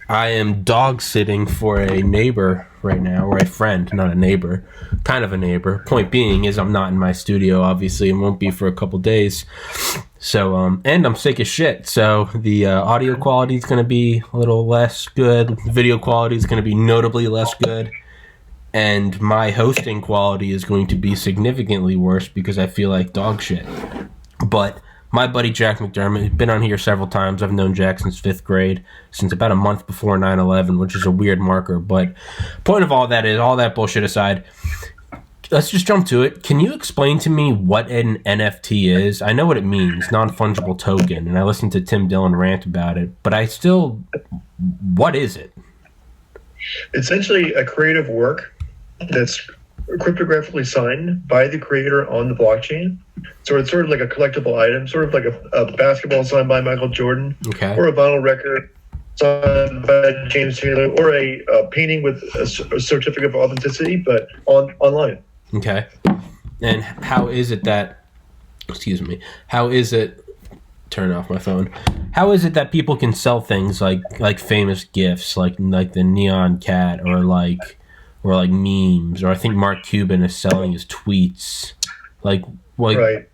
I am dog sitting for a neighbor right now, or a friend, not a neighbor, kind of a neighbor. Point being is I'm not in my studio, obviously, and won't be for a couple days. So, and I'm sick as shit. So the audio quality is going to be a little less good. Video quality is going to be notably less good. And my hosting quality is going to be significantly worse because I feel like dog shit. But my buddy Jack McDermott has been on here several times. I've known Jack since 5th grade, since about a month before 9/11, which is a weird marker. But point of all that is, all that bullshit aside, let's just jump to it. Can you explain to me what an NFT is? I know what it means, non-fungible token, and I listened to Tim Dillon rant about it, but what is it? Essentially a creative work that's cryptographically signed by the creator on the blockchain. So it's sort of like a collectible item, sort of like a basketball signed by Michael Jordan, Okay. or a vinyl record signed by James Taylor, or a painting with a certificate of authenticity, but online. Okay. And how is it that, turn off my phone. How is it that people can sell things like famous gifts, like the neon cat, or like memes, or I think Mark Cuban is selling his tweets. Right.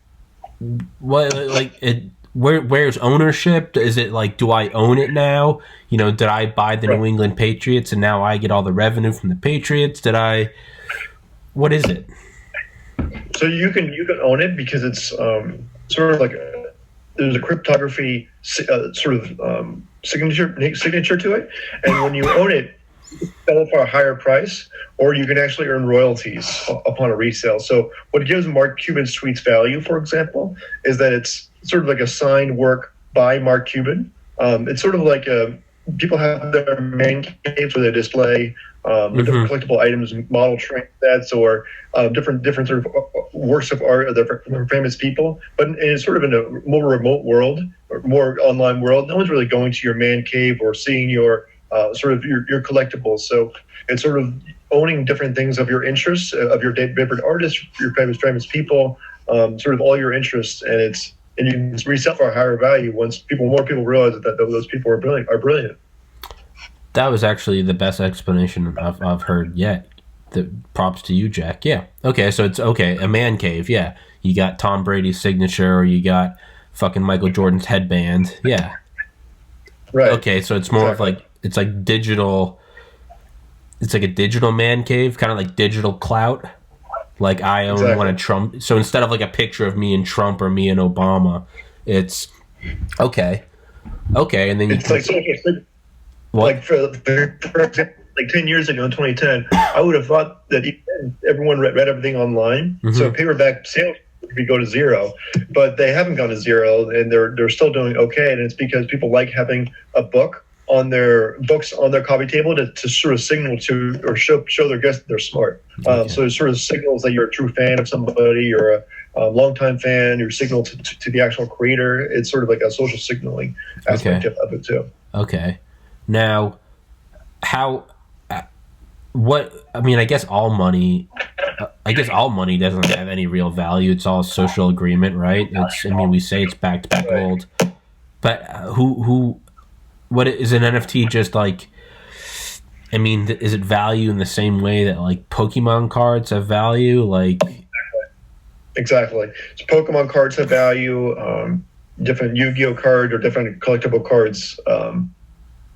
Where's ownership? Is it like, do I own it now? Did I buy the New England Patriots and now I get all the revenue from the Patriots? What is it? So you can own it because it's sort of like there's a cryptography signature to it, and when you own it, you can sell it for a higher price, or you can actually earn royalties upon a resale. So what gives Mark Cuban's tweets value, for example, is that it's sort of like a signed work by Mark Cuban. It's sort of like people have their man caves where they display different collectible items, model train sets, or different sort of works of art of the famous people. But it's sort of in a more remote world, or more online world. No one's really going to your man cave or seeing your sort of your collectibles. So it's sort of owning different things of your interests, of your favorite artists, your famous people, sort of all your interests, and you can resell for a higher value once more people realize that those people are brilliant. That was actually the best explanation I've heard yet. Props to you, Jack. Yeah. Okay, so it's okay. A man cave. Yeah. You got Tom Brady's signature, or you got fucking Michael Jordan's headband. Yeah. Right. Okay, so it's more of like, it's like digital. It's like a digital man cave, kind of like digital clout. Like I own one of Trump. So instead of like a picture of me and Trump or me and Obama, it's okay. And then it's like social. What? Like for example, like 10 years ago in 2010, I would have thought that everyone read everything online. Mm-hmm. So paperback sales would go to zero, but they haven't gone to zero, and they're still doing okay. And it's because people like having a book on their coffee table to sort of signal to or show their guests that they're smart. Okay. So it sort of signals that you're a true fan of somebody, you're a longtime fan, you're signal to the actual creator. It's sort of like a social signaling aspect of it too. Okay. Now, I guess all money doesn't have any real value. It's all social agreement, right? We say it's backed by gold, but what is an NFT just like? Is it value in the same way that like Pokemon cards have value? Like exactly. So Pokemon cards have value. Different Yu-Gi-Oh card or different collectible cards.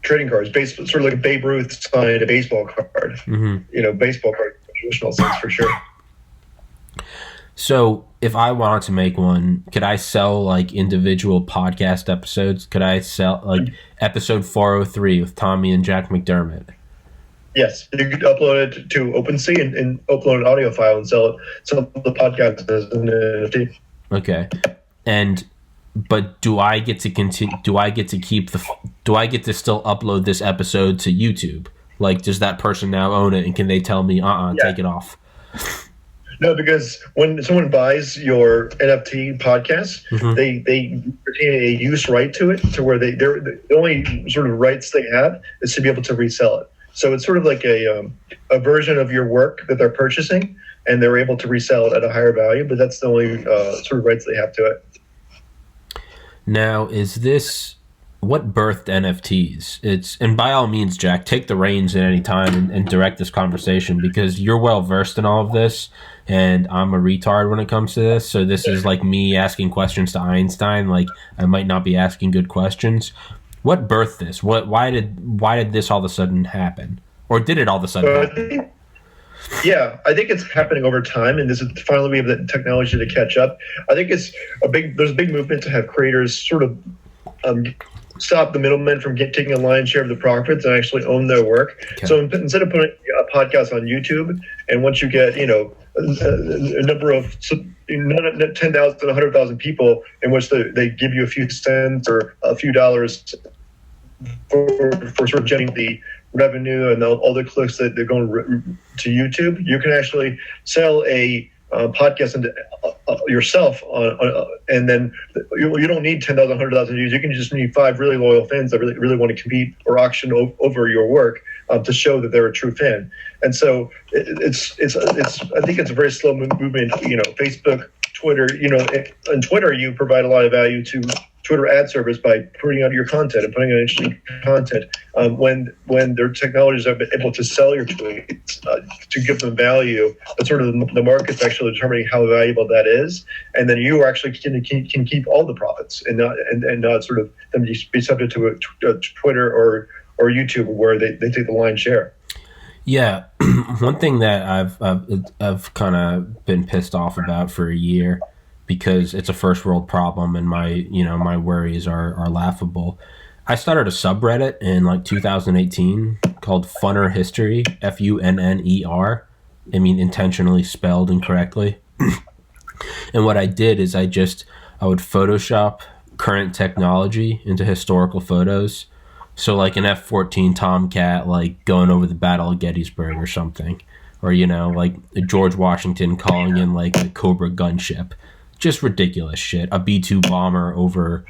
Trading cards, sort of like a Babe Ruth signed a baseball card. Mm-hmm. Baseball card in the traditional sense for sure. So if I wanted to make one, could I sell like individual podcast episodes? Could I sell like episode 403 with Tommy and Jack McDermott? Yes, you could upload it to OpenSea and upload an audio file and sell the podcast as an NFT. Okay, but do I get to continue? Do I get to still upload this episode to YouTube? Like, does that person now own it, and can they tell me, take it off? No, because when someone buys your NFT podcast, mm-hmm. they retain a use right to it, to where the only sort of rights they have is to be able to resell it. So it's sort of like a version of your work that they're purchasing, and they're able to resell it at a higher value. But that's the only sort of rights they have to it. Now, is this what birthed NFTs? And by all means, Jack, take the reins at any time and direct this conversation, because you're well versed in all of this, and I'm a retard when it comes to this. So this is like me asking questions to Einstein. Like, I might not be asking good questions. What birthed this? Why did this all of a sudden happen, or did it all of a sudden happen? Yeah, I think it's happening over time, and this is finally we have the technology to catch up. I think there's a big movement to have creators sort of stop the middlemen from taking a lion's share of the profits and actually own their work. Okay. So instead of putting a podcast on YouTube, and once you get a number of 10,000, 100,000 people in which they give you a few cents or a few dollars for sort of generating the revenue and all the clicks that they're going to YouTube, you can actually sell a podcast into yourself and then you don't need 10,000, 100,000 views. You can just need 5 really loyal fans that really want to compete or auction over your work to show that they're a true fan. And so it's I think it's a very slow movement. Facebook, Twitter. On Twitter you provide a lot of value to Twitter ad service by putting out your content and putting out interesting content. When their technologies are able to sell your tweets to give them value, that's sort of the market's actually determining how valuable that is, and then you actually can keep all the profits and not sort of them be subject to a Twitter or YouTube where they take the lion's share. Yeah, one thing that I've kind of been pissed off about for a year, because it's a first world problem and my worries are laughable. I started a subreddit in like 2018 called Funner History, Funner. I mean, intentionally spelled incorrectly. And what I did is I would Photoshop current technology into historical photos. So like an F-14 Tomcat, like going over the Battle of Gettysburg or something, or like George Washington calling in like a Cobra gunship. Just ridiculous shit. A B-2 bomber over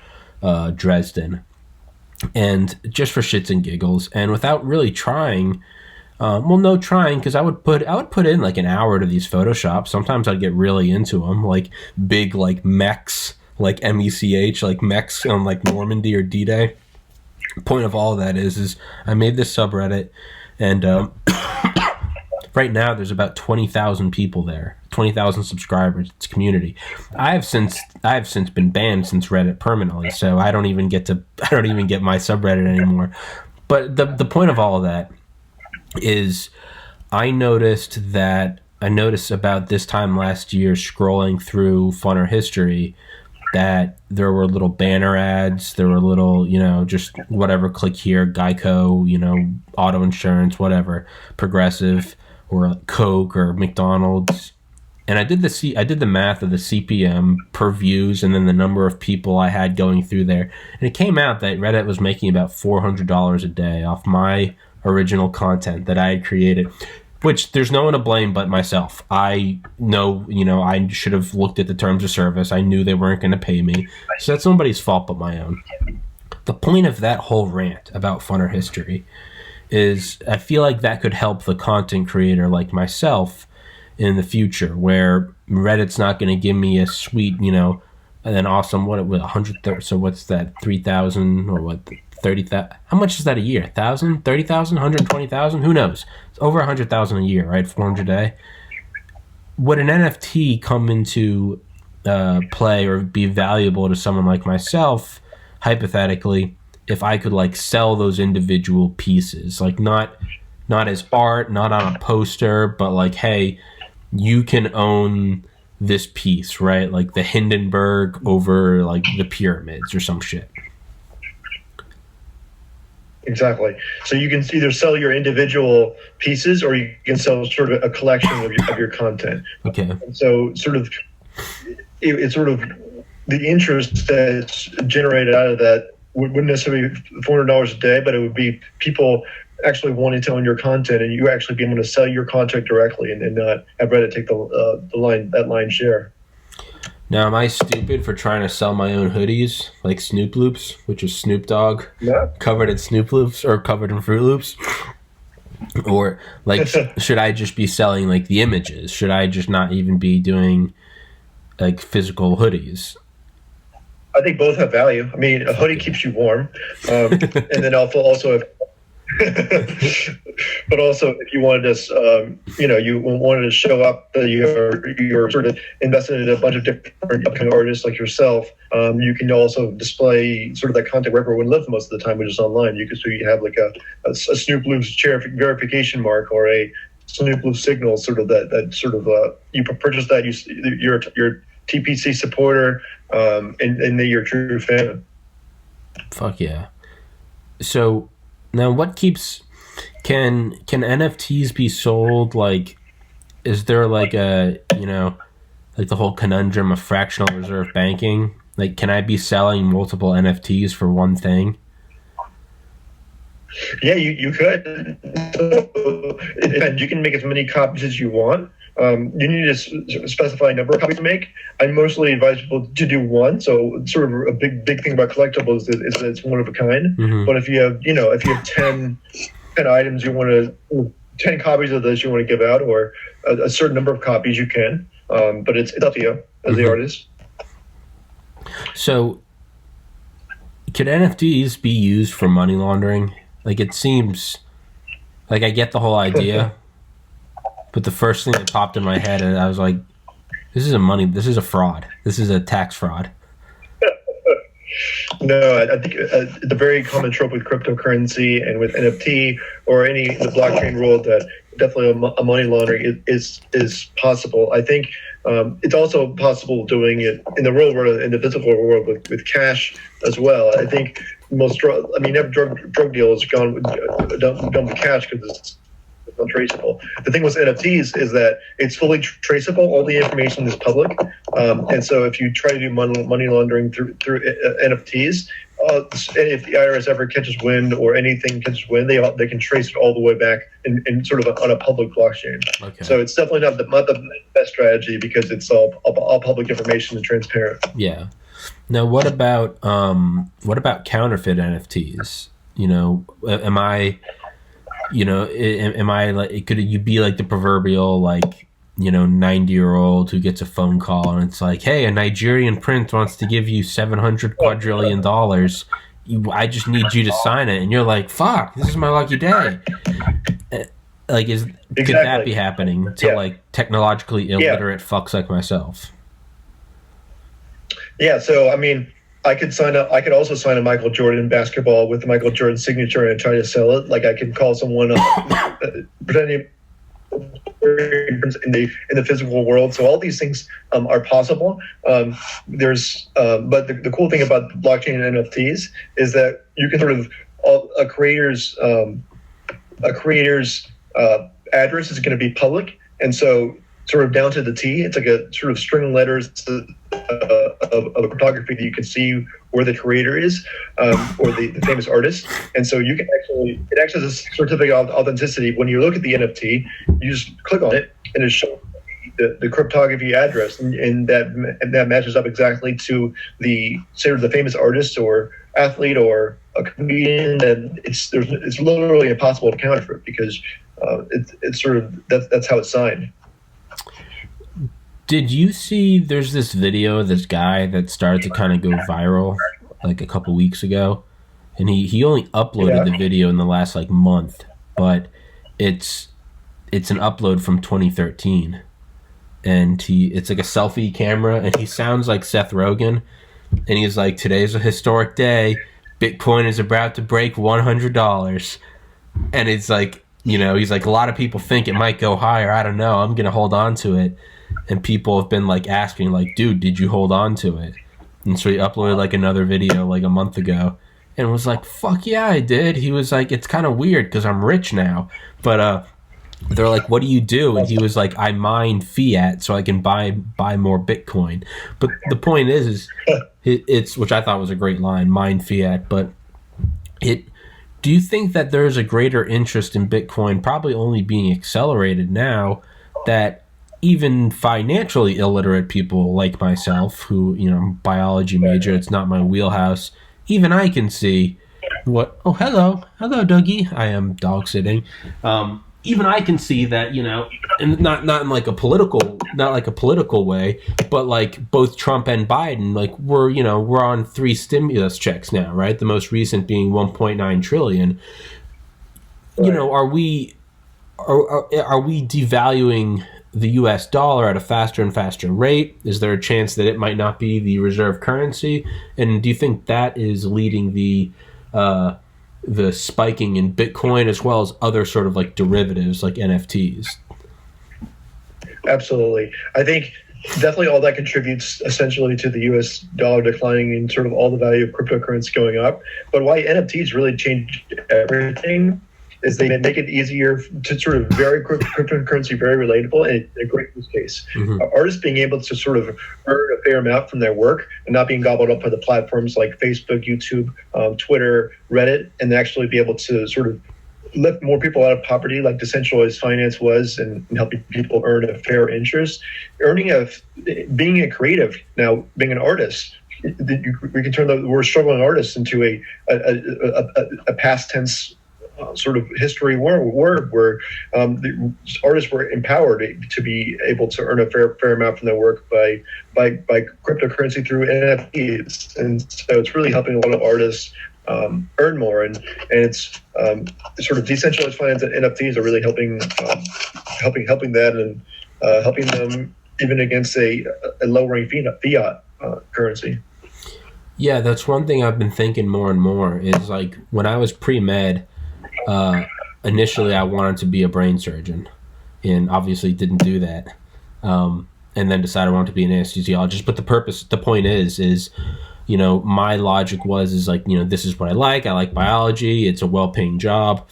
Dresden. And just for shits and giggles, and without really trying, no trying, because I would put in like an hour to these Photoshops. Sometimes I'd get really into them, like big like mechs, like MECH, like mechs on like Normandy or D-Day. Point of all of that is I made this subreddit, and right now there's about 20,000 people there, 20,000 subscribers. It's a community. I have since been banned since Reddit permanently, so I don't even get my subreddit anymore. But the point of all of that is I noticed about this time last year, scrolling through Funner History, that there were little banner ads, there were little, just whatever, click here, Geico, auto insurance, whatever, Progressive, or Coke or McDonald's. And I did the math of the CPM per views and then the number of people I had going through there. And it came out that Reddit was making about $400 a day off my original content that I had created, which there's no one to blame but myself. I know, I should have looked at the terms of service. I knew they weren't going to pay me. So that's nobody's fault but my own. The point of that whole rant about Funner History is I feel like that could help the content creator like myself in the future, where Reddit's not going to give me a sweet, an awesome, 100, so what's that, 3,000 or what, 30,000, how much is that a year? 1,000, 30,000, 120,000, who knows? It's over 100,000 a year, right? 400 a day. Would an NFT come into play or be valuable to someone like myself, hypothetically, if I could like sell those individual pieces, like not as art, not on a poster, but like, hey, you can own this piece, right? Like the Hindenburg over like the pyramids or some shit. Exactly. So you can either sell your individual pieces or you can sell sort of a collection of your content. Okay. And so it's sort of the interest that's generated out of that wouldn't necessarily be $400 a day, but it would be people actually wanting to own your content and you actually being able to sell your content directly and not have Reddit take that line share. Now, am I stupid for trying to sell my own hoodies, like Snoop Loops, which is Snoop Dogg, covered in Snoop Loops or covered in Fruit Loops? Or, like, should I just be selling, like, the images? Should I just not even be doing, like, physical hoodies? I think both have value. I mean, a hoodie keeps you warm, and then also if but also, if you wanted to, you wanted to show up that you're sort of invested in a bunch of different upcoming artists like yourself, you can also display sort of that content wherever everyone lives most of the time, which is online. So you have like a Snoop Blue verification mark or a Snoop Blue signal, sort of that sort of you purchase that you're TPC supporter, and then you're a true fan. Fuck yeah! So. Now, what keeps can NFTs be sold? Like, is there like a like the whole conundrum of fractional reserve banking? Like, can I be selling multiple NFTs for one thing? Yeah, you could. It depends. You can make as many copies as you want. You need to specify a number of copies to make. I mostly advise people to do one. So sort of a big thing about collectibles is that it's one of a kind. Mm-hmm. But if you have 10 items you want to 10 copies of this you want to give out, or a certain number of copies, you can. But it's up to you as the artist. So, could NFTs be used for money laundering? Like, it seems like I get the whole idea. But the first thing that popped in my head, and I was like, this is a fraud. This is a tax fraud. No, I think the very common trope with cryptocurrency and with NFT or the blockchain world, that definitely a money laundering is possible. I think it's also possible doing it in the real world, in the physical world with cash as well. I think every drug deal has done with cash because it's untraceable. The thing with NFTs is that it's fully traceable. All the information is public, and so if you try to do money laundering through NFTs, and if the IRS ever catches wind or anything catches wind, they can trace it all the way back in sort of on a public blockchain. Okay. So it's definitely not the best strategy because it's all public information and transparent. Yeah. Now, what about counterfeit NFTs? Am I like, could you be like the proverbial 90-year-old who gets a phone call and it's like, hey, a Nigerian prince wants to give you $700 quadrillion. I just need you to sign it, and you're like, fuck, this is my lucky day. Could that be happening to like technologically illiterate fucks like myself? Yeah, so I mean, I could also sign a Michael Jordan basketball with the Michael Jordan signature and try to sell it. Like, I could call someone up, pretending in the physical world. So all these things are possible. But the cool thing about blockchain and NFTs is that you can sort of a creator's address is going to be public, and so sort of down to the T, it's like a sort of string of letters of a cryptography that you can see where the creator is, or the famous artist. And so you can it acts as a certificate of authenticity. When you look at the NFT, you just click on it and it shows the cryptography address, and that matches up exactly to the famous artist or athlete or a comedian, and it's literally impossible to counterfeit because it's sort of that's how it's signed. Did you see there's this video of this guy that started to kind of go viral like a couple weeks ago, and he only uploaded the video in the last month, but it's an upload from 2013, and it's like a selfie camera, and he sounds like Seth Rogen, and he's like, today's a historic day, Bitcoin is about to break $100, and it's like, he's like, a lot of people think it might go higher, I don't know, I'm gonna hold on to it. And people have been asking dude, did you hold on to it? And so he uploaded another video a month ago and was like, fuck yeah, I did. He was like, it's kind of weird because I'm rich now, but they're like, what do you do? And he was like, I mine fiat so I can buy more Bitcoin. But the point is it's, which I thought was a great line, mine fiat. But do you think that there's a greater interest in Bitcoin probably only being accelerated now that even financially illiterate people like myself, who, biology major, it's not my wheelhouse, even I can see what, oh, hello, Dougie. I am dog sitting. even I can see that, and not in like a political way, but like both Trump and Biden, like we're on 3 stimulus checks now, right? The most recent being 1.9 trillion. Right. Are we devaluing the U.S. dollar at a faster and faster rate? Is there a chance that it might not be the reserve currency? And do you think that is leading the spiking in Bitcoin as well as other sort of like derivatives like NFTs? Absolutely. I think definitely all that contributes essentially to the U.S. dollar declining and sort of all the value of cryptocurrency going up. But why NFTs really changed everything is they make it easier to sort of cryptocurrency very relatable and a great use case. Mm-hmm. Artists being able to sort of earn a fair amount from their work and not being gobbled up by the platforms like Facebook, YouTube, Twitter, Reddit, and actually be able to sort of lift more people out of poverty like decentralized finance was, and helping people earn a fair interest. Being a creative, now being an artist, we can turn the word struggling artist into a past tense sort of history word where the artists were empowered to be able to earn a fair amount from their work by cryptocurrency through NFTs, and so it's really helping a lot of artists earn more, and it's sort of decentralized finance and NFTs are really helping that, and helping them even against a lowering fiat currency. Yeah, that's one thing I've been thinking more and more is like when I was pre-med, initially I wanted to be a brain surgeon, and obviously didn't do that, and then decided I wanted to be an anesthesiologist. But the point is my logic was like, this is what I like biology, it's a well-paying job.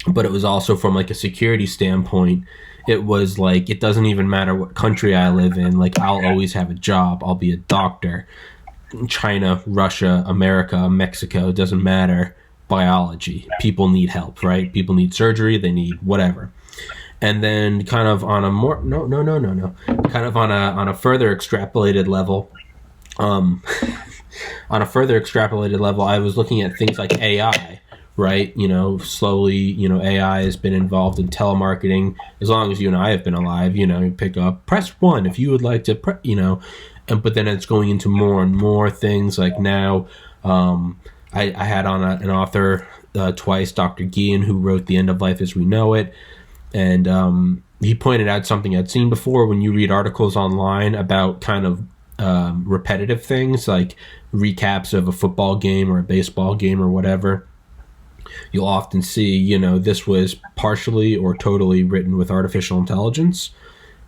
But it was also from like a security standpoint, it was like, it doesn't even matter what country I live in, like I'll always have a job, I'll be a doctor. China, Russia, America, Mexico, it doesn't matter. Biology, people need help, right? People need surgery, they need whatever. And then kind of on a more kind of on a further extrapolated level, I was looking at things like AI, right? Slowly, AI has been involved in telemarketing as long as you and I have been alive. You pick up, press 1 if you would like to, but then it's going into more and more things. Like now, I had on an author twice, Dr. Guillen, who wrote The End of Life as We Know It, and he pointed out something I'd seen before. When you read articles online about kind of repetitive things like recaps of a football game or a baseball game or whatever, you'll often see, this was partially or totally written with artificial intelligence,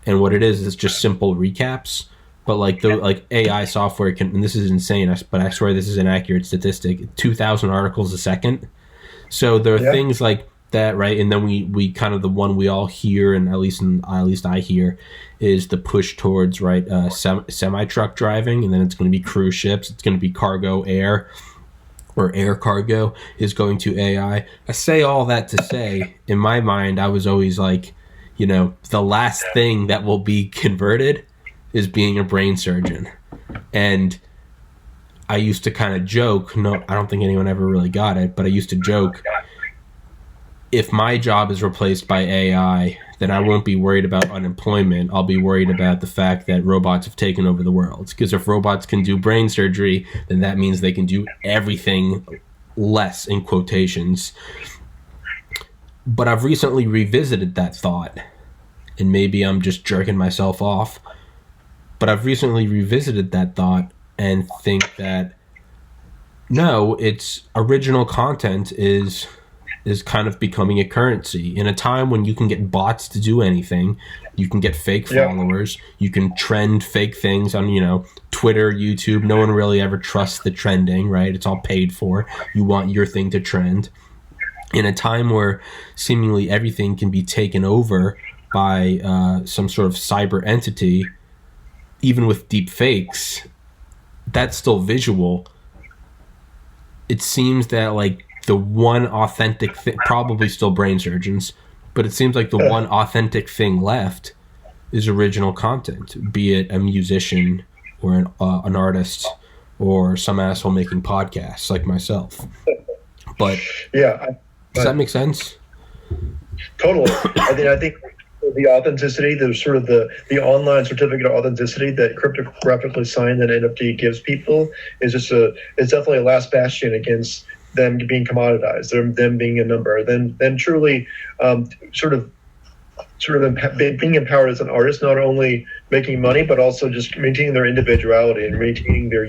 and what it is just simple recaps. But like AI software can, and this is insane, but I swear this is an accurate statistic, 2,000 articles a second. So there are things like that, right? And then we kind of, the one we all hear, and at least I hear, is the push towards semi truck driving, and then it's going to be cruise ships, it's going to be cargo air, or air cargo is going to AI. I say all that to say, in my mind, I was always like, the last thing that will be converted is being a brain surgeon. And I used to kind of joke, no, I don't think anyone ever really got it, but I used to joke, if my job is replaced by AI, then I won't be worried about unemployment. I'll be worried about the fact that robots have taken over the world. Because if robots can do brain surgery, then that means they can do everything less, in quotations. But I've recently revisited that thought, and maybe I'm just jerking myself off, but I've recently revisited that thought and think that no, it's original content is kind of becoming a currency in a time when you can get bots to do anything. You can get fake followers. You can trend fake things on, Twitter, YouTube. No one really ever trusts the trending, right? It's all paid for. You want your thing to trend. In a time where seemingly everything can be taken over by some sort of cyber entity, even with deep fakes, that's still visual. It seems that like the one authentic thing, probably still brain surgeons, but it seems like the one authentic thing left is original content, be it a musician or an artist or some asshole making podcasts like myself. But yeah, does that make sense? Totally. I think the authenticity, the sort of the online certificate of authenticity that cryptographically signed that NFT gives people is it's definitely a last bastion against them being commoditized, them being a number, them truly sort of being empowered as an artist, not only making money but also just maintaining their individuality and maintaining their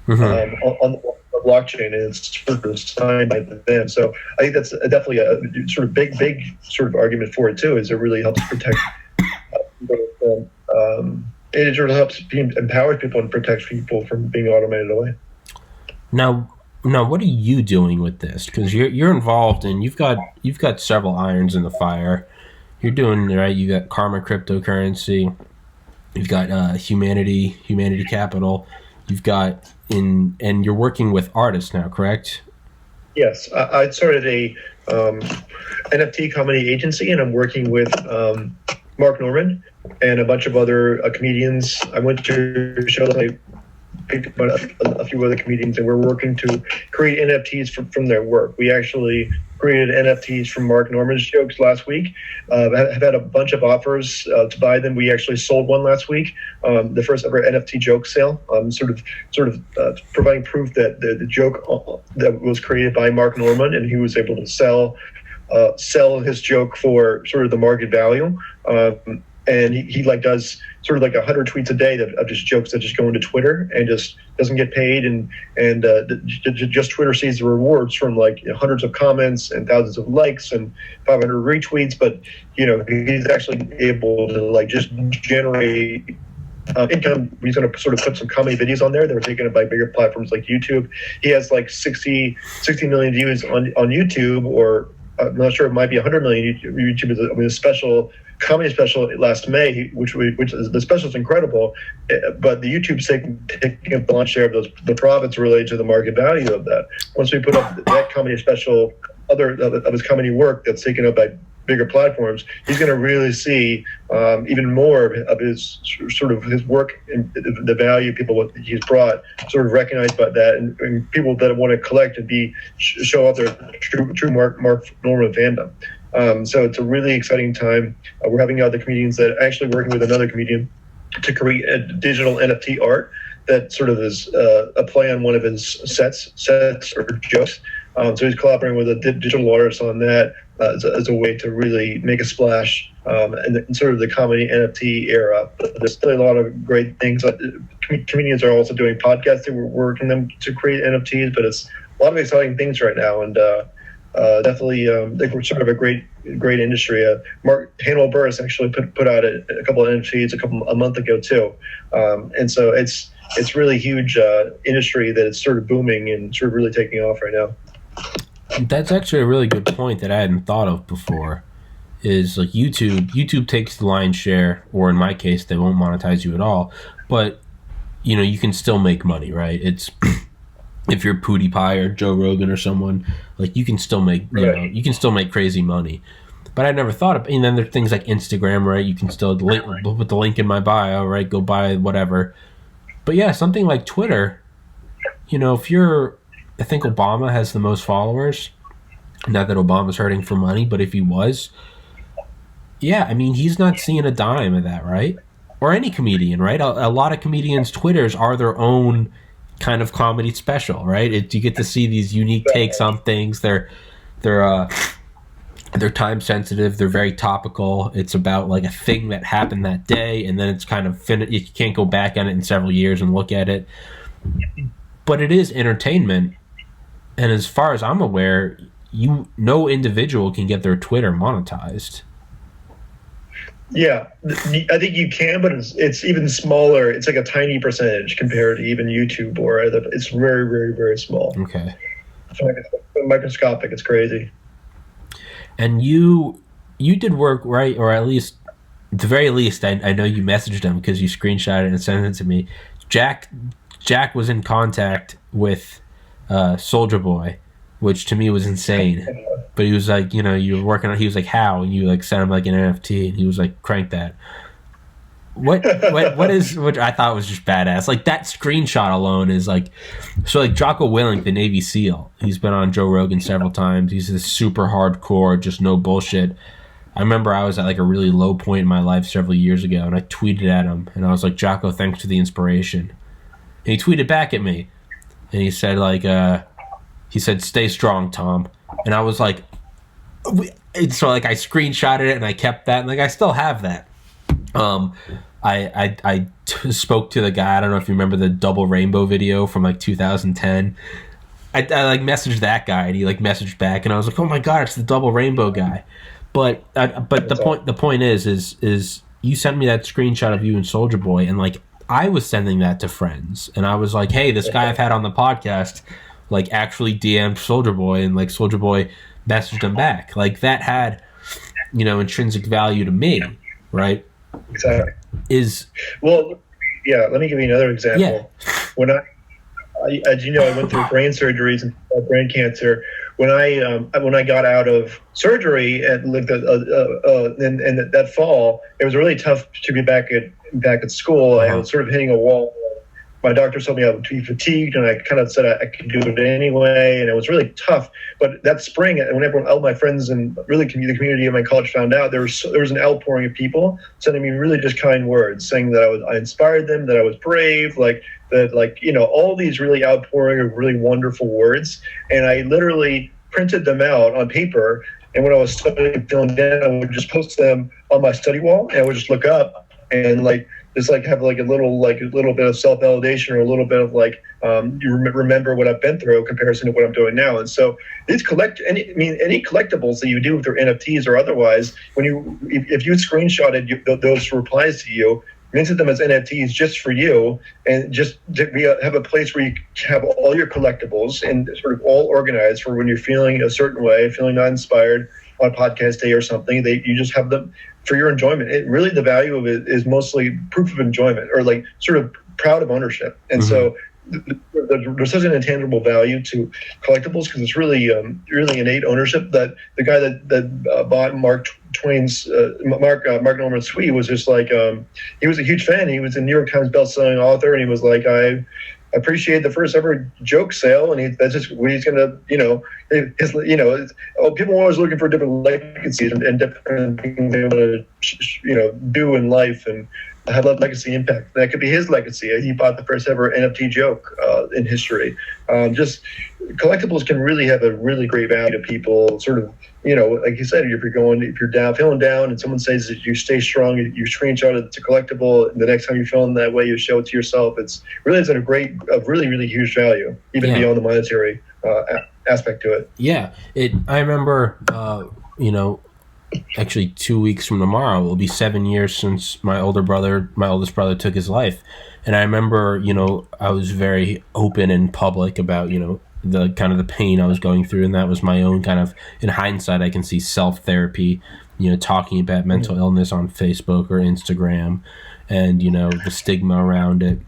on the blockchain, and it's sort of signed by them. So I think that's definitely a sort of big sort of argument for it too. Is it really helps protect people. It sort of helps empower people and protects people from being automated away. Now, what are you doing with this? Because you're involved and you've got several irons in the fire. You're doing right. You got Karma Cryptocurrency. You've got Humanity Capital. You've got and you're working with artists now, correct? Yes, I started a NFT comedy agency, and I'm working with Mark Norman and a bunch of other comedians. I went to shows like a few other comedians, and we're working to create NFTs from their work. We actually created NFTs from Mark Norman's jokes last week. Have had a bunch of offers to buy them. We actually sold one last week, the first ever NFT joke sale. Sort of providing proof that the joke that was created by Mark Norman, and he was able to sell his joke for sort of the market value. And he like does sort of like 100 tweets a day of just jokes that just go into Twitter and just doesn't get paid, and just Twitter sees the rewards from like hundreds of comments and thousands of likes and 500 retweets. But he's actually able to like just generate income. He's going to sort of put some comedy videos on there that are taken up by bigger platforms like YouTube. He has like 60 million views on YouTube, or I'm not sure, it might be 100 million. YouTube is a special comedy special last May, which is, the special is incredible, but the YouTube's taking a launch share of the profits related to the market value of that. Once we put up that comedy special, other of his comedy work that's taken up by bigger platforms, he's going to really see even more of his sort of his work and the value people he's brought sort of recognized by that, and people that want to collect and show off their true Mark Norman fandom. So it's a really exciting time. We're having other comedians that are actually working with another comedian to create a digital NFT art that sort of is a play on one of his sets or jokes. So he's collaborating with a digital artist on that as a way to really make a splash in sort of the comedy NFT era. But there's still a lot of great things. Comedians are also doing podcasting. We're working them to create NFTs, but it's a lot of exciting things right now. And definitely, I think we're sort of a great industry. Hannibal Buress actually put out a couple of NFTs a month ago too, and so it's really huge industry that is sort of booming and sort of really taking off right now. That's actually a really good point that I hadn't thought of before. Is like YouTube takes the lion's share, or in my case, they won't monetize you at all, but you can still make money, right? It's if you're PewDiePie or Joe Rogan or someone, like you can still make you can still make crazy money. But I never thought of, and then there's things like Instagram, right? You can still put the link in my bio, right? Go buy whatever. But yeah, something like Twitter, I think Obama has the most followers. Not that Obama's hurting for money, but if he was, yeah, I mean, he's not seeing a dime of that, right? Or any comedian, right? A lot of comedians' Twitters are their own kind of comedy special, right? You get to see these unique takes on things. They're time sensitive. They're very topical. It's about like a thing that happened that day, and then it's kind of you can't go back on it in several years and look at it. But it is entertainment, and as far as I'm aware, no individual can get their Twitter monetized. Yeah, I think you can, but it's even smaller. It's like a tiny percentage compared to even YouTube, or it's very, very, very small. Okay. It's microscopic. It's crazy. And you did work, right? Or at least, at the very least, I know you messaged him because you screenshot it and sent it to me. Jack was in contact with Soulja Boy, which to me was insane. But he was like, you were working on. He was like, how? And you like sent him like an NFT, and he was like, crank that. Which I thought was just badass. Like that screenshot alone is like, so like Jocko Willink, the Navy SEAL, he's been on Joe Rogan several times. He's this super hardcore, just no bullshit. I remember I was at like a really low point in my life several years ago, and I tweeted at him, and I was like, Jocko, thanks for the inspiration. And he tweeted back at me, and he said like, stay strong, Tom. And I was like, so like I screenshotted it and I kept that, and like I still have that. I spoke to the guy. I don't know if you remember the double rainbow video from like 2010. I like messaged that guy, and he like messaged back, and I was like, oh my god, it's the double rainbow guy. But the point is you sent me that screenshot of you and Soldier Boy, and like I was sending that to friends, and I was like, hey, this guy I've had on the podcast like actually DM'd Soldier Boy, and like Soldier Boy messaged him back. Like that had, you know, intrinsic value to me, right? Exactly. Well, yeah. Let me give you another example. Yeah. When I, as you know, I went through brain surgeries and brain cancer. When I got out of surgery and lived and that fall, it was really tough to be back at school. I was sort of hitting a wall. My doctor told me I would be fatigued, and I kind of said I could do it anyway, and it was really tough. But that spring, when all my friends and really the community of my college found out, there was an outpouring of people sending me really just kind words, saying that I inspired them, that I was brave, all these really outpouring of really wonderful words. And I literally printed them out on paper, and when I was studying, feeling down, I would just post them on my study wall, and I would just look up and just have a little bit of self-validation, or a little bit of you remember what I've been through in comparison to what I'm doing now. And so these any collectibles that you do with your NFTs or otherwise, if you screenshotted those replies to you, minted them as NFTs just for you, and just have a place where you have all your collectibles and sort of all organized for when you're feeling a certain way, feeling not inspired on podcast day or something, you just have them for your enjoyment. Really, the value of it is mostly proof of enjoyment, or like sort of proud of ownership. And so there's such an intangible value to collectibles, because it's really innate ownership. That the guy that bought Mark Norman's tweet was just like, he was a huge fan. He was a New York Times best-selling author, and he was like, I appreciate the first ever joke sale, and that's just what he's gonna, people are always looking for different legacies and different things they want to, do in life and have a legacy impact. That could be his legacy. He bought the first ever NFT joke in history. Just collectibles can really have a really great value to people. Sort of, like you said, if you're down, feeling down, and someone says that you stay strong, you screenshot it, it's a collectible. And the next time you're feeling that way, you show it to yourself. It's really a really, really huge value, even beyond the monetary aspect to it. Yeah, I remember, actually 2 weeks from tomorrow, it will be 7 years since my oldest brother took his life. And I remember, I was very open and public about, the kind of the pain I was going through. And that was my own kind of, in hindsight, I can see self-therapy, talking about mental illness on Facebook or Instagram, and, the stigma around it.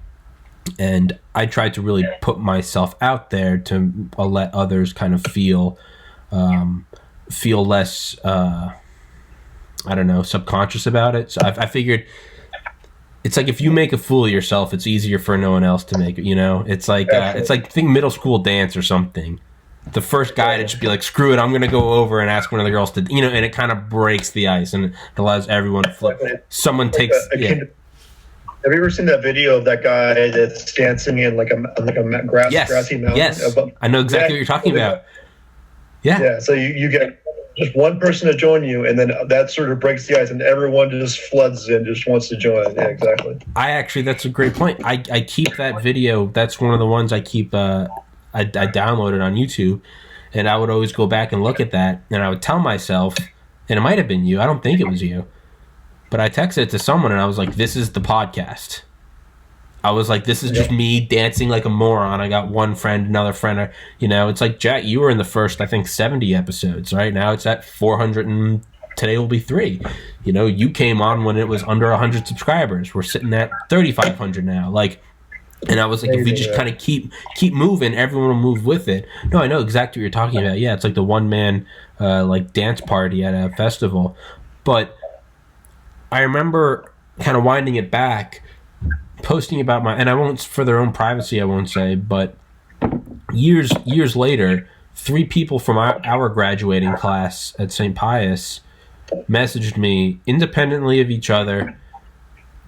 And I tried to really put myself out there to let others kind of feel less, subconscious about it. So I figured it's like, if you make a fool of yourself, it's easier for no one else to make it, It's like, think middle school dance or something. The first guy to just be like, screw it, I'm going to go over and ask one of the girls to, and it kind of breaks the ice and it allows everyone to flip. Someone takes, Have you ever seen that video of that guy that's dancing in like a grassy mountain? Yes, I know exactly what you're talking about. Yeah. Yeah, so you get just one person to join you, and then that sort of breaks the ice, and everyone just floods in, just wants to join. Yeah, exactly. That's a great point. I keep that video. That's one of the ones I keep. I downloaded on YouTube, and I would always go back and look at that, and I would tell myself, and it might have been you. I don't think it was you. But I texted it to someone, and I was like, this is the podcast. I was like, this is just me dancing like a moron. I got one friend, another friend. It's like, Jack, you were in the first, I think, 70 episodes, right? Now it's at 400, and today will be 3. You came on when it was under 100 subscribers. We're sitting at 3,500 now. And I was like, if we just kind of keep moving, everyone will move with it. No, I know exactly what you're talking about. Yeah, it's like the one-man dance party at a festival. But I remember kind of winding it back, posting about my, and I won't, for their own privacy, I won't say, but years later, 3 people from our graduating class at St. Pius messaged me independently of each other,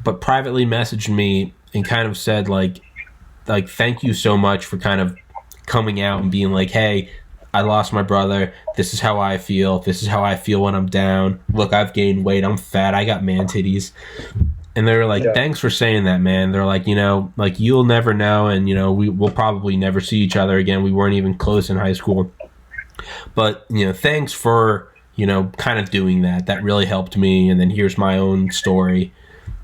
but privately messaged me and kind of said like thank you so much for kind of coming out and being like, hey, I lost my brother. This is how I feel. This is how I feel when I'm down. Look, I've gained weight. I'm fat. I got man titties. And they were like, thanks for saying that, man. They're like, you know, like you'll never know. And, you know, we'll probably never see each other again. We weren't even close in high school. But, you know, thanks for, you know, kind of doing that. That really helped me. And then here's my own story.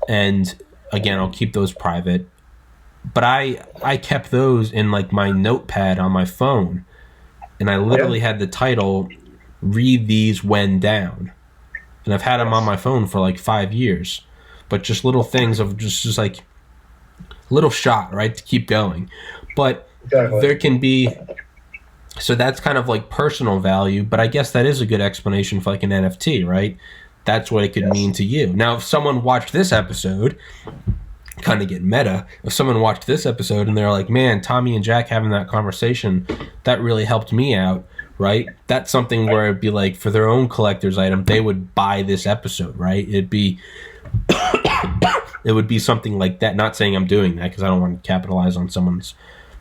And again, I'll keep those private. But I kept those in like my notepad on my phone. And I literally had the title, Read These When Down. And I've had them on my phone for like 5 years. But just little things of just like little shot, right, to keep going. But there can be, so that's kind of like personal value, but I guess that is a good explanation for like an NFT, right? That's what it could mean to you. Now, if someone watched this episode, kind of get meta, if someone watched this episode and they're like, man, Tommy and Jack having that conversation, that really helped me out, right? That's something where it'd be like, for their own collector's item, they would buy this episode, right? It'd be it would be something like that. Not saying I'm doing that because I don't want to capitalize on someone's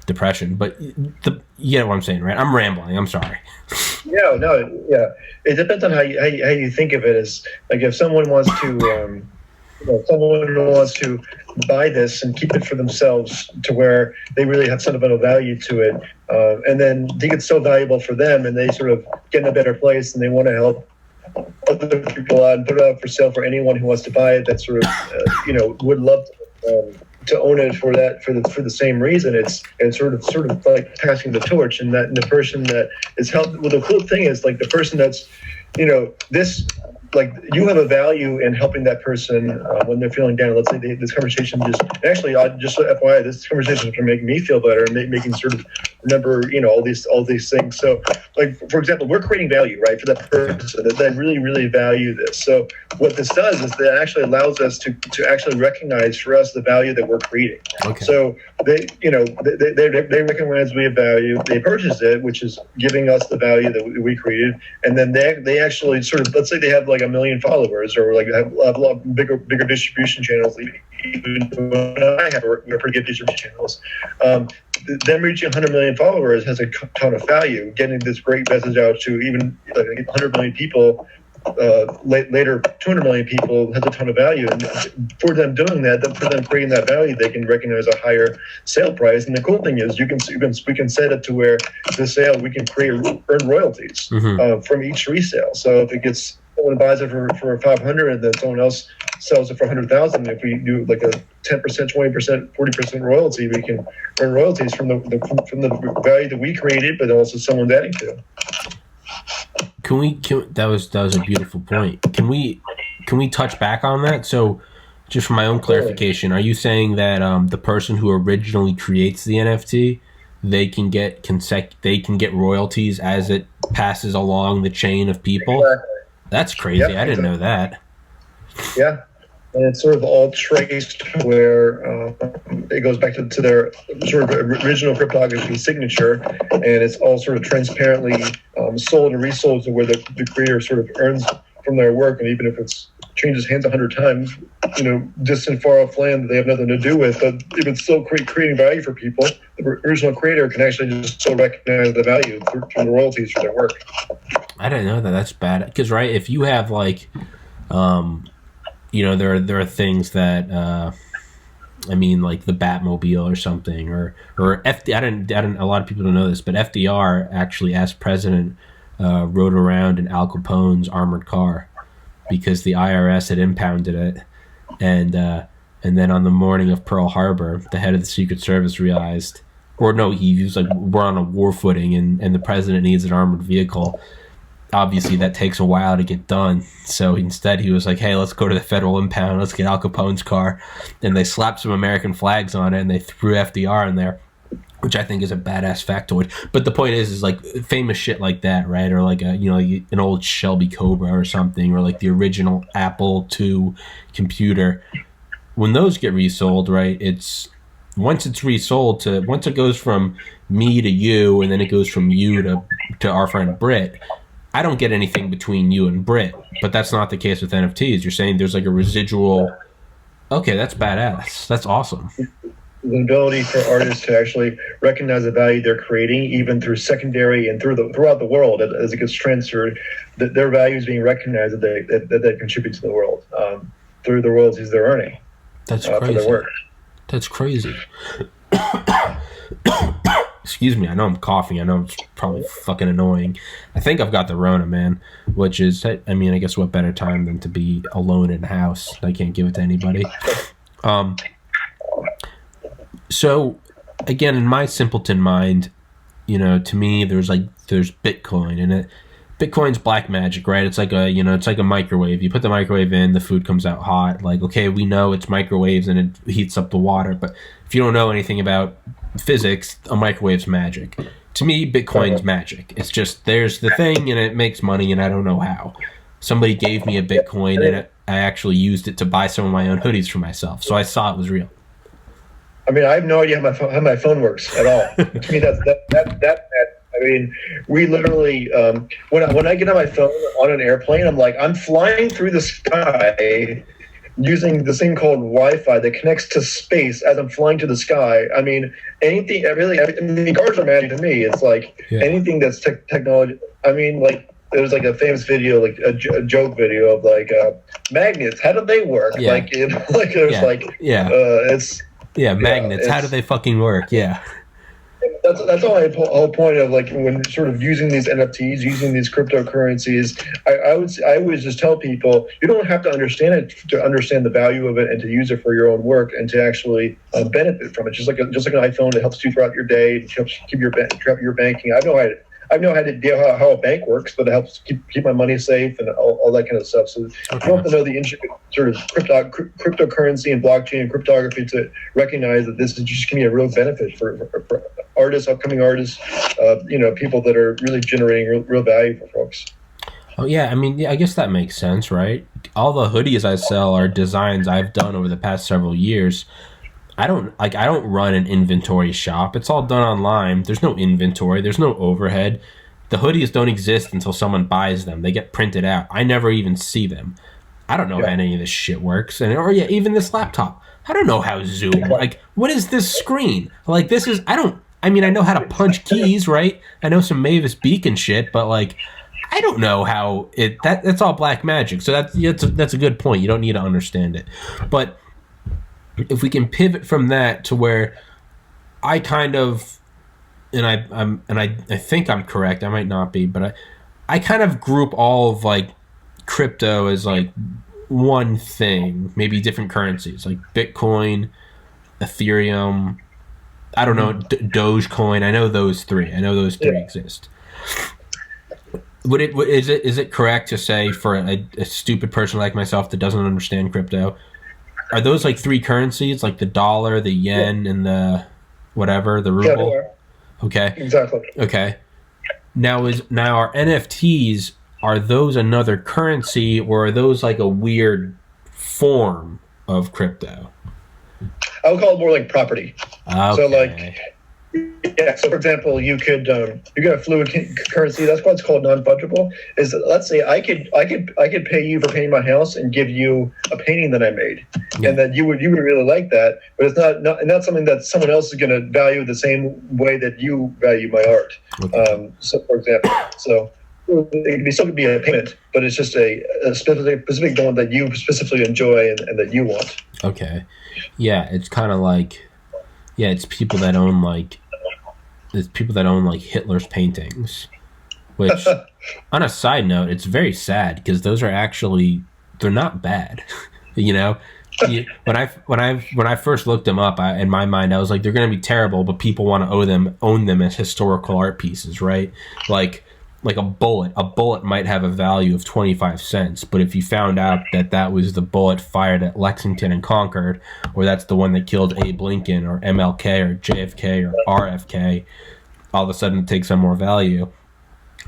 depression, but you get what I'm saying, right? I'm rambling. I'm sorry. Yeah. It depends on how you think of it. As like if someone wants to, someone wants to buy this and keep it for themselves to where they really have sentimental value to it, and then think it's so valuable for them, and they sort of get in a better place, and they want to help other people out and put it out for sale for anyone who wants to buy it. That sort of would love to own it for the same reason. It's sort of like passing the torch, and that the person that is helped. Well, the cool thing is like the person that's this. Like you have a value in helping that person when they're feeling down. Let's say this conversation just FYI, this conversation can make me feel better and making sort of remember all these things. So like for example, we're creating value, right, for that person that really really value this. So what this does is that actually allows us to actually recognize for us the value that we're creating. Okay. So they recognize we have value. They purchase it, which is giving us the value that we created, and then they actually sort of, let's say they have like 1 million followers, or like have a lot bigger distribution channels. Even I have pretty good distribution channels. Them reaching 100 million followers has a ton of value. Getting this great message out to even 100 million people, later 200 million people, has a ton of value. And for them doing that, for them creating that value, they can recognize a higher sale price. And the cool thing is, we can set it to where the sale, we can earn royalties from each resale. So if it gets, someone buys it for 500 and then someone else sells it for 100,000, if we do like a 10%, 20%, 40% royalty, we can earn royalties from the value that we created, but also someone's adding to. That was a beautiful point. Can we touch back on that? So, just for my own clarification, are you saying that the person who originally creates the NFT, they can get royalties as it passes along the chain of people? Exactly. That's crazy. Yep, I didn't know that. Yeah. And it's sort of all traced where it goes back to their sort of original cryptography signature, and it's all sort of transparently sold and resold to where the creator sort of earns from their work. And even if it's changes hands 100 times, distant far off land that they have nothing to do with, but if it's still creating value for people, the original creator can actually just still recognize the value through the royalties for their work. I didn't know that. That's bad. Because right, if you have like, there are things that, like the Batmobile or something, or FD. I didn't. A lot of people don't know this, but FDR actually, as president, rode around in Al Capone's armored car because the IRS had impounded it, and then on the morning of Pearl Harbor, the head of the Secret Service realized, he was like, we're on a war footing, and the president needs an armored vehicle. Obviously, that takes a while to get done. So instead, he was like, hey, let's go to the federal impound. Let's get Al Capone's car. And they slapped some American flags on it, and they threw FDR in there, which I think is a badass factoid. But the point is like famous shit like that, right? Or like an old Shelby Cobra or something, or like the original Apple II computer. when those get resold, right, once it goes from me to you, and then it goes from you to our friend Britt, I don't get anything between you and Britt. But that's not the case with NFTs. You're saying there's like a residual. Okay, that's badass. That's awesome. The ability for artists to actually recognize the value they're creating, even through secondary and throughout the world, as it gets transferred, that their value is being recognized, that they contribute to the world through the royalties they're earning. That's crazy. For their work. That's crazy. Excuse me, I know I'm coughing. I know it's probably fucking annoying. I think I've got the Rona, man, which is, I mean, I guess what better time than to be alone in the house? I can't give it to anybody. So, again, in my simpleton mind, to me, there's Bitcoin, and Bitcoin's black magic, right? It's like a microwave. You put the microwave in, the food comes out hot. Like, okay, we know it's microwaves and it heats up the water, but if you don't know anything about physics, a microwave's magic. To me, Bitcoin's magic. It's just, there's the thing and it makes money, and I don't know how. Somebody gave me a Bitcoin, and I actually used it to buy some of my own hoodies for myself, so I saw it was real. I mean, I have no idea how my phone works at all. To me, that. I mean, we literally, when I get on my phone on an airplane, I'm flying through the sky using this thing called Wi-Fi that connects to space as I'm flying to the sky. I mean, anything, really, I mean, cars are magic to me. It's like anything that's technology. I mean, like, there's like a famous video, like a joke video of like magnets. How do they work? Yeah. Like, like there's it's. Yeah, magnets. How do they fucking work? Yeah. That's all the whole point of, like, when sort of using these NFTs, using these cryptocurrencies. I always just tell people, you don't have to understand it to understand the value of it and to use it for your own work and to actually benefit from it. Just like an iPhone, it helps you throughout your day. It helps keep your banking. I know how to deal how a bank works, but it helps keep my money safe and all that kind of stuff. So you don't have to know the intricate sort of cryptocurrency and blockchain and cryptography to recognize that this is just going to be a real benefit for artists, upcoming artists, people that are really generating real value for folks. Oh yeah, I mean, I guess that makes sense, right? All the hoodies I sell are designs I've done over the past several years. I don't run an inventory shop. It's all done online. There's no inventory. There's no overhead. The hoodies don't exist until someone buys them. They get printed out. I never even see them. I don't know how any of this shit works. Even this laptop. I don't know how Zoom, like, what is this screen? Like, this is, I know how to punch keys, right? I know some Mavis Beacon shit, but, like, I don't know how that's all black magic. So that's a good point. You don't need to understand it. But if we can pivot from that to where I kind of, I think I'm correct, I might not be, but I kind of group all of, like, crypto as, like, one thing, maybe different currencies, like Bitcoin, Ethereum, I don't know, Dogecoin. I know those three. Exist. Is it correct to say, for a stupid person like myself that doesn't understand crypto, are those like three currencies, like the dollar, the yen, and the whatever, the ruble? Yeah, okay. Exactly. Okay. Now our NFTs, are those another currency, or are those like a weird form of crypto? I would call it more like property. Okay. So, like, yeah. So, for example, you could you got a fluid currency. That's why it's called non-fungible. Is that, let's say I could pay you for painting my house and give you a painting that I made, and that you would really like that. But it's not something that someone else is going to value the same way that you value my art. Okay. So, for example, it still could be a payment, but it's just a specific one that you specifically enjoy and that you want. Okay. Yeah, it's kind of like, it's people that own like Hitler's paintings, which on a side note, it's very sad because those are actually, they're not bad. When I first looked them up, in my mind I was like, they're going to be terrible, but people want to own them as historical art pieces, right? Like a bullet might have a value of 25 cents, but if you found out that was the bullet fired at Lexington and Concord, or that's the one that killed Abe Lincoln or MLK or JFK or RFK, all of a sudden it takes on more value.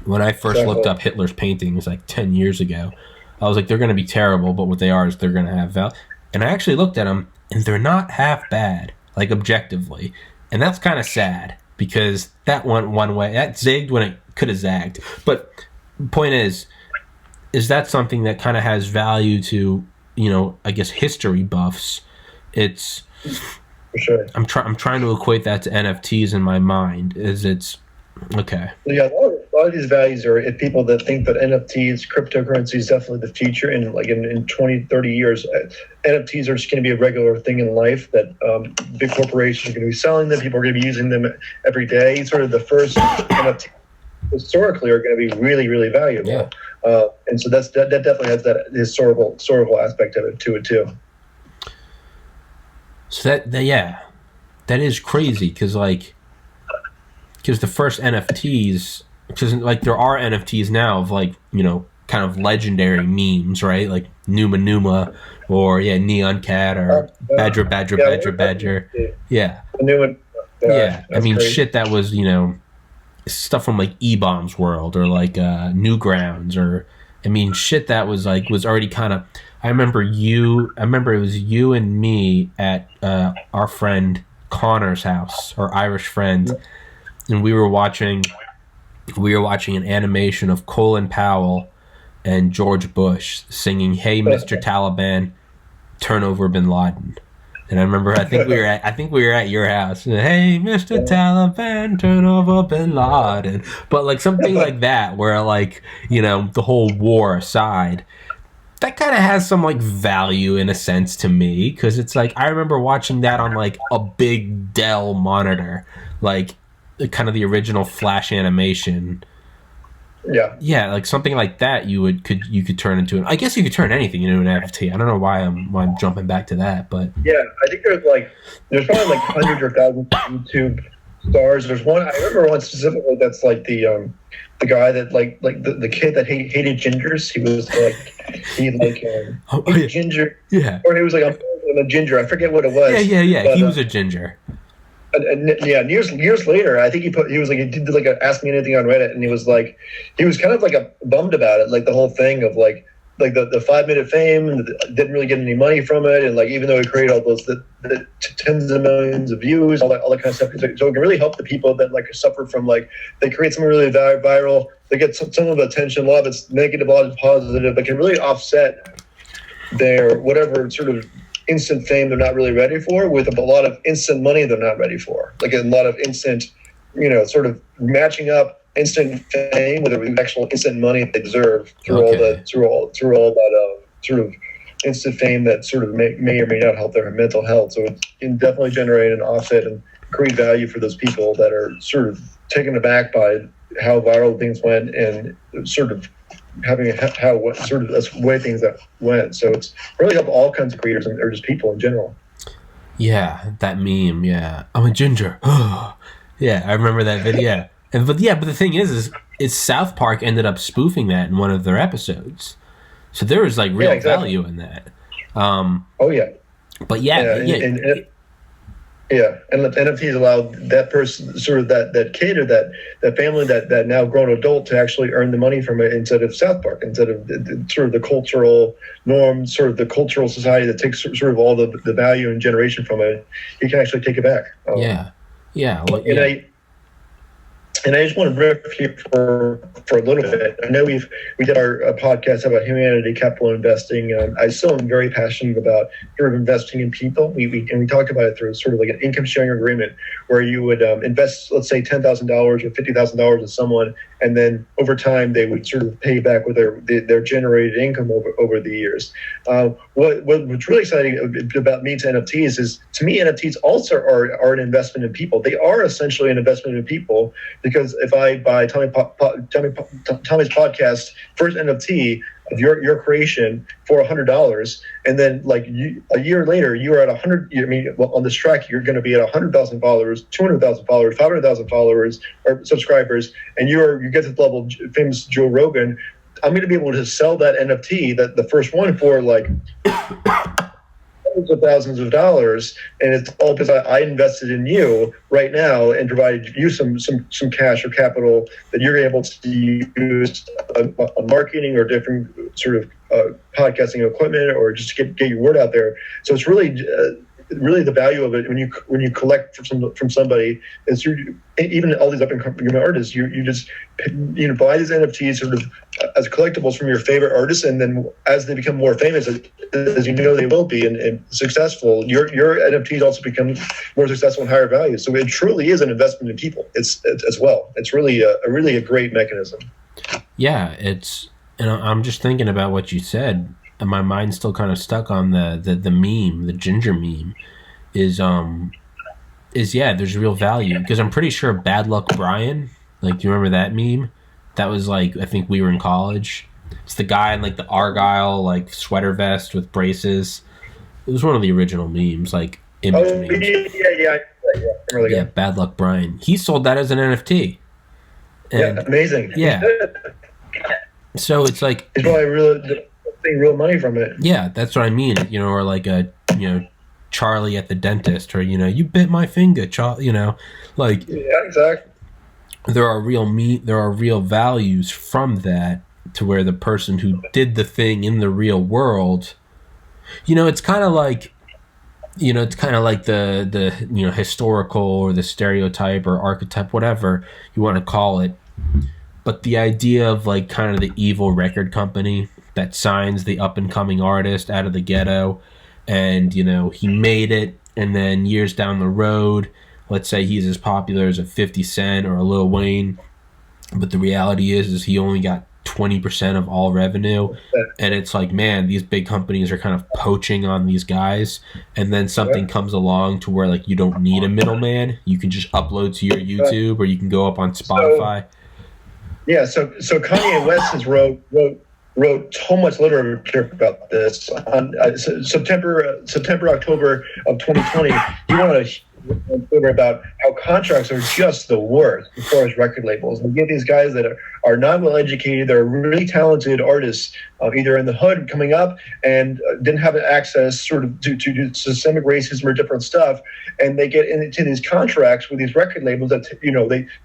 When I first looked up Hitler's paintings like 10 years ago, I was like, they're going to be terrible, but what they are is they're going to have value. And I actually looked at them, and they're not half bad, like objectively. And that's kind of sad because that went one way. That zigged when it could have zagged. But point is that something that kind of has value to, I guess history buffs. It's for sure. I'm trying to equate that to NFTs in my mind. It's okay. Yeah, a lot of these values are people that think that NFTs, cryptocurrency is definitely the future. And like in 20, 30 years, NFTs are just going to be a regular thing in life that big corporations are going to be selling them. People are going to be using them every day. Sort of the first NFTs historically are going to be really, really valuable. Yeah. And so that definitely has that historical aspect of it to it too. So that is crazy because the first NFTs, because like there are NFTs now of like, kind of legendary memes, right? Like Numa or Neon Cat or Badger. Yeah. The new one. Yeah. I mean, crazy shit that was, stuff from like E-Bombs World or like Newgrounds or, I mean, shit that was already kind of, I remember it was you and me at our friend Connor's house, our Irish friend, and we were watching an animation of Colin Powell and George Bush singing "Hey Mr. Taliban, turn over Bin Laden." And I remember I think we were at your house. "Hey Mr. Taliban, turn over Bin Laden." But like something like that where like, the whole war aside, that kind of has some like value in a sense to me, because it's like I remember watching that on like a big Dell monitor, like kind of the original Flash animation. Yeah, like something like that you could turn into. I guess you could turn anything into an NFT. I don't know why I'm jumping back to that, but yeah, I think there's probably like hundreds or thousands of YouTube stars. There's one I remember one specifically that's like the guy that like the kid that hated gingers. He was like ginger. Yeah. Or he was like I'm a ginger. I forget what it was. Yeah. But, he was a ginger. And years later, I think he did like a Ask Me Anything on Reddit, and he was kind of like bummed about it, like the whole thing of like the 5-minute fame, and didn't really get any money from it, and like even though he created all those the tens of millions of views, all that kind of stuff, so it can really help the people that like suffer from like they create something really viral, they get some of the attention, a lot of it's negative, a lot of it's positive, but can really offset their whatever sort of instant fame they're not really ready for with a lot of instant money they're not ready for, like a lot of instant, sort of matching up instant fame with the actual instant money they deserve through all that sort of instant fame that sort of may or may not help their mental health. So it can definitely generate an offset and create value for those people that are sort of taken aback by how viral things went and sort of having that's the way things that went. So it's really helped all kinds of creators or just people in general. Yeah, that meme. Yeah, I'm a ginger. Yeah, I remember that video. But the thing is South Park ended up spoofing that in one of their episodes. So there was like real value in that. But and the NFTs allowed that person, sort of that kid or that family that now grown adult to actually earn the money from it instead of South Park, instead of sort of the cultural norm, sort of the cultural society that takes sort of all the value and generation from it. You can actually take it back. And I just want to riff here for a little bit. I know we did our podcast about humanity, capital investing. I still am very passionate about sort of investing in people. We talked about it through sort of like an income sharing agreement where you would invest, let's say, $10,000 or $50,000 in someone, and then over time they would sort of pay back with their generated income over the years. What's really exciting about me to NFTs is, to me, NFTs also are an investment in people. They are essentially an investment in people, because if I buy Tommy's podcast first NFT of your creation for $100, and then like a year later you're at 100. I mean, on this track you're going to be at 100,000 followers, 200,000 followers, 500,000 followers or subscribers, and you get to the level of famous Joe Rogan. I'm going to be able to sell that NFT, that the first one, for like hundreds of thousands of dollars, and it's all because I invested in you right now and provided you some cash or capital that you're able to use on marketing or different sort of podcasting equipment, or just to get your word out there. So it's really really the value of it when you collect from somebody is even all these up and coming artists, you just buy these NFTs sort of as collectibles from your favorite artists, and then as they become more famous, as you know they will be and successful, your NFTs also become more successful and higher value. So it truly is an investment in people. It's as well. It's really a great mechanism. Yeah, I'm just thinking about what you said, and my mind's still kind of stuck on the meme, the ginger meme, is yeah, there's real value, because I'm pretty sure Bad Luck Brian, like, do you remember that meme? That was like, I think we were in college. It's the guy in like the Argyle like sweater vest with braces. It was one of the original memes, like image memes. Yeah, Bad Luck Brian. He sold that as an NFT. And, yeah, amazing. Yeah. So it's like, it's probably real money from it. Yeah, that's what I mean. Or like Charlie at the dentist, or you bit my finger, like, yeah, exactly. There are real values from that, to where the person who did the thing in the real world, it's kind of like, the historical or the stereotype or archetype, whatever you want to call it. But the idea of like kind of the evil record company that signs the up and coming artist out of the ghetto, and he made it, and then years down the road, let's say he's as popular as a 50 Cent or a Lil Wayne, but the reality is he only got 20% of all revenue, and it's like, man, these big companies are kind of poaching on these guys, and then something comes along to where like you don't need a middleman, you can just upload to your YouTube, or you can go up on Spotify. So Kanye West has wrote so much literature about this. On September, October of 2020, he wrote a paper about how contracts are just the worst as far as record labels. And you get these guys that are not well educated, they're really talented artists, either in the hood coming up and didn't have access sort of to systemic racism or different stuff, and they get into these contracts with these record labels that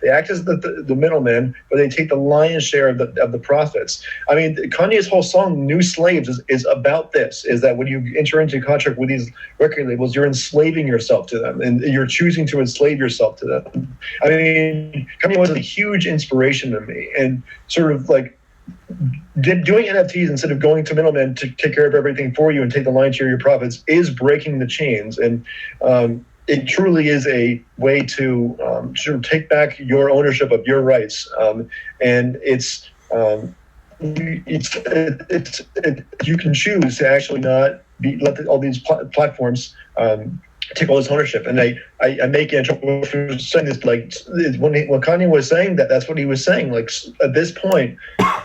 they act as the middlemen, but they take the lion's share of the profits. I mean, Kanye's whole song "New Slaves" is about this: is that when you enter into a contract with these record labels, you're enslaving yourself to them, and you're choosing to enslave yourself to them. I mean, Kanye was a huge inspiration to me, and sort of like doing NFTs instead of going to middlemen to take care of everything for you and take the lion's share of your profits is breaking the chains. And it truly is a way to sort of take back your ownership of your rights. And you can choose to actually not let all these platforms take all this ownership. And I make it for saying this, like, when Kanye was saying that's what he was saying. Like, at this point,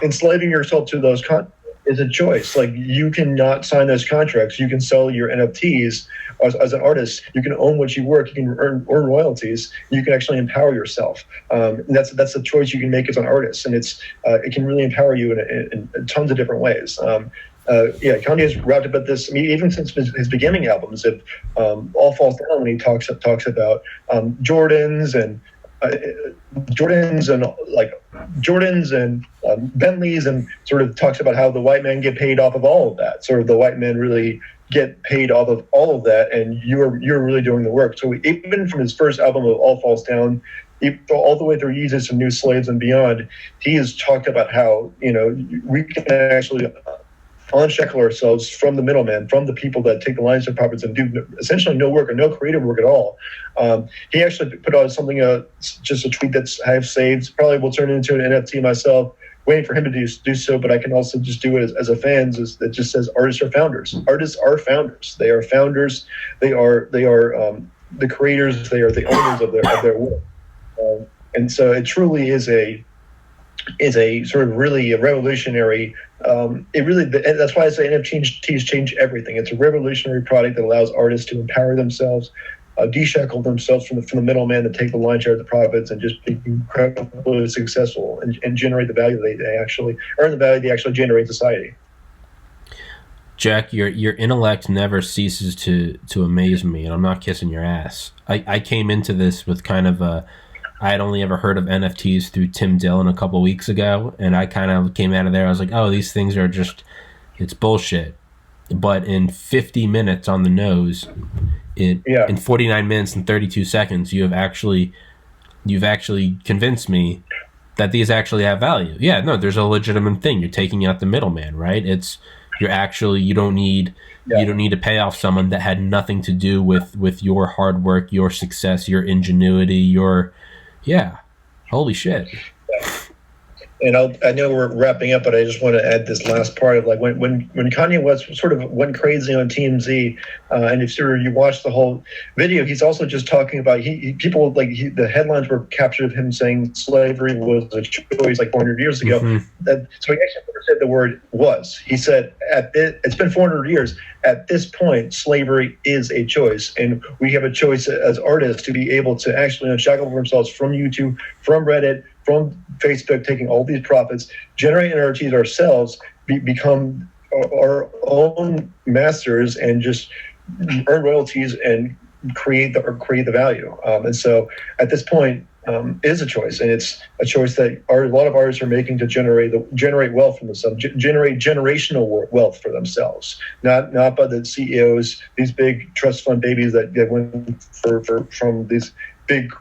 enslaving yourself to those is a choice. Like, you cannot sign those contracts. You can sell your NFTs as an artist. You can own what you work. You can earn royalties. You can actually empower yourself. And that's a choice you can make as an artist. And it can really empower you in tons of different ways. Kanye's rapped about this. I mean, even since his beginning albums, All Falls Down, when he talks about Jordans and Bentleys, and sort of talks about how the white men get paid off of all of that. Sort of the white men really get paid off of all of that, and you're really doing the work. So even from his first album of All Falls Down, all the way through Yeezus and New Slaves and beyond, he has talked about how we can actually unshackle ourselves from the middleman, from the people that take the lion's share of profits and do essentially no work or no creative work at all. He actually put out something, just a tweet that I have saved. Probably will turn it into an NFT myself, waiting for him to do so, but I can also just do it as a fan. That just says artists are founders. Artists are founders. They are founders. They are the creators. They are the owners of their work. And so it truly is a sort of really a revolutionary. That's why I say NFTs change everything. It's a revolutionary product that allows artists to empower themselves, deshackle themselves from the middleman, to take the lion's share of the profits and just be incredibly successful and generate the value they actually earn, the value they actually generate in society. Jack, your intellect never ceases to amaze me, and I'm not kissing your ass. I came into this with kind of I had only ever heard of NFTs through Tim Dillon a couple weeks ago, and I kind of came out of there, I was like, oh, these things are just, it's bullshit. But in 50 minutes on the nose, in 49 minutes and 32 seconds, you've actually convinced me that these actually have value. Yeah, no, there's a legitimate thing. You're taking out the middleman, right? You don't need to pay off someone that had nothing to do with your hard work, your success, your ingenuity, holy shit. And I know we're wrapping up, but I just want to add this last part of like when Kanye West sort of went crazy on TMZ, and if you watch the whole video, he's also just talking about the headlines were captured of him saying slavery was a choice like 400 years ago. Mm-hmm. So he actually never said the word was. He said it's been 400 years. At this point, slavery is a choice, and we have a choice as artists to be able to actually unshackle ourselves from YouTube, from Reddit, from Facebook, taking all these profits, generate NFTs ourselves, become our own masters, and just earn royalties and create the value. And so, at this point, it is a choice, and it's a choice that a lot of artists are making to generate wealth for themselves, generate generational wealth for themselves, not by the CEOs, these big trust fund babies that went from these big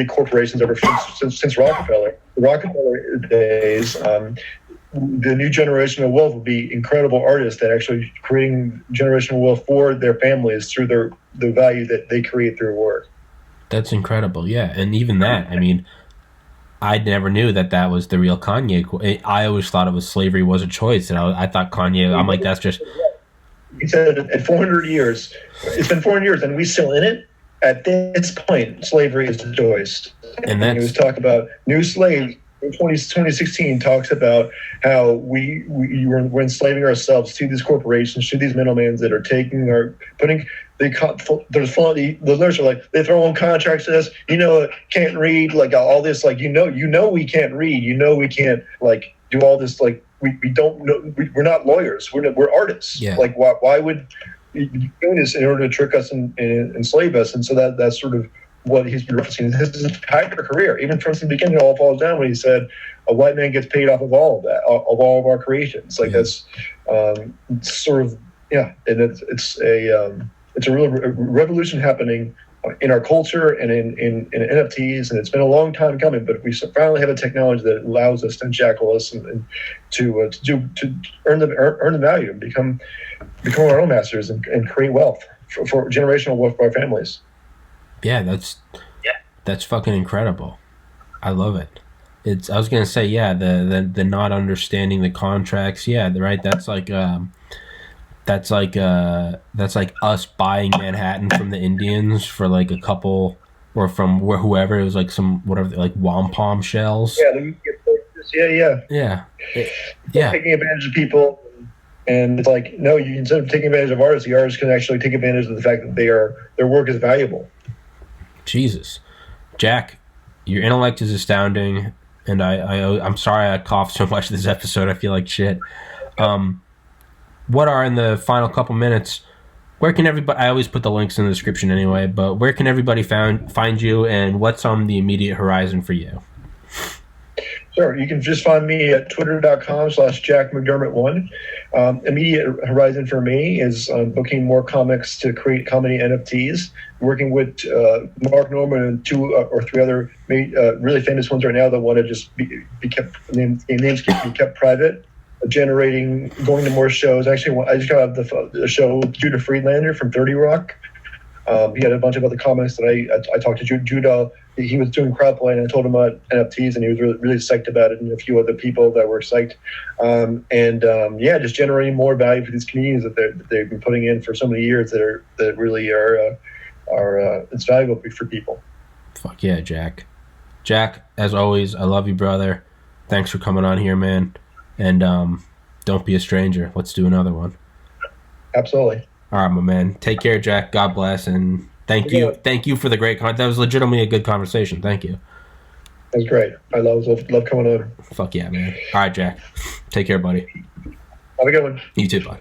corporations ever since Rockefeller. The Rockefeller days, the new generation of wealth will be incredible artists that actually creating generational wealth for their families through the value that they create through work. That's incredible, yeah. And even that, I mean, I never knew that was the real Kanye. I always thought it was slavery was a choice, and I thought Kanye. I'm like, that's just. He said at 400 years, it's been 400 years, and we still in it. At this point, slavery is a choice. And he was talking about new slaves. In 2016 talks about how we're enslaving ourselves to these corporations, to these middlemen that are the lyrics are like, they throw on contracts to us, can't read, like all this, like, we can't read, we can't like do all this, like we don't know, we're not lawyers, we're artists. Yeah. Like why would you be doing this in order to trick us and enslave us? And so that's sort of what he's been referencing his entire career. Even from the beginning, it all falls down when he said a white man gets paid off of all of that, of all of our creations. Like that's sort of, and it's a real revolution happening in our culture and in NFTs, and it's been a long time coming. But we finally have a technology that allows us to unshackle us and to earn the value and become our own masters and create wealth for generational wealth for our families. Yeah, that's fucking incredible. I love it. I was gonna say, the not understanding the contracts. Yeah, right. That's like us buying Manhattan from the Indians for like a couple, or from whoever. It was like some whatever, like wampum shells. Yeah. Taking advantage of people. And it's like, no, you instead of taking advantage of artists, the artists can actually take advantage of the fact that their work is valuable. Jesus. Jack, your intellect is astounding, and I'm sorry I coughed so much this episode. I feel like shit. What are, in the final couple minutes, where can everybody, I always put the links in the description anyway, but where can everybody find you, and what's on the immediate horizon for you? Sure. You can just find me at twitter.com/JackMcDermott1. Immediate horizon for me is booking more comics to create comedy NFTs, working with Mark Norman and 2 or 3 other really famous ones right now that want to just be kept, names keep be kept private, going to more shows. Actually, I just got off the show with Judah Friedlander from 30 Rock. He had a bunch of other comics that I talked to Judah. He was doing crowdplay, and I told him about NFTs, and he was really, really psyched about it, and a few other people that were psyched. Just generating more value for these communities that they've been putting in for so many years that really are it's valuable for people. Fuck yeah, Jack. Jack, as always, I love you, brother. Thanks for coming on here, man. And don't be a stranger. Let's do another one. Absolutely. All right, my man. Take care, Jack. God bless, and thank you for the great content. That was legitimately a good conversation. Thank you. That was great. I love coming on. Fuck yeah, man. All right, Jack. Take care, buddy. Have a good one. You too, bud.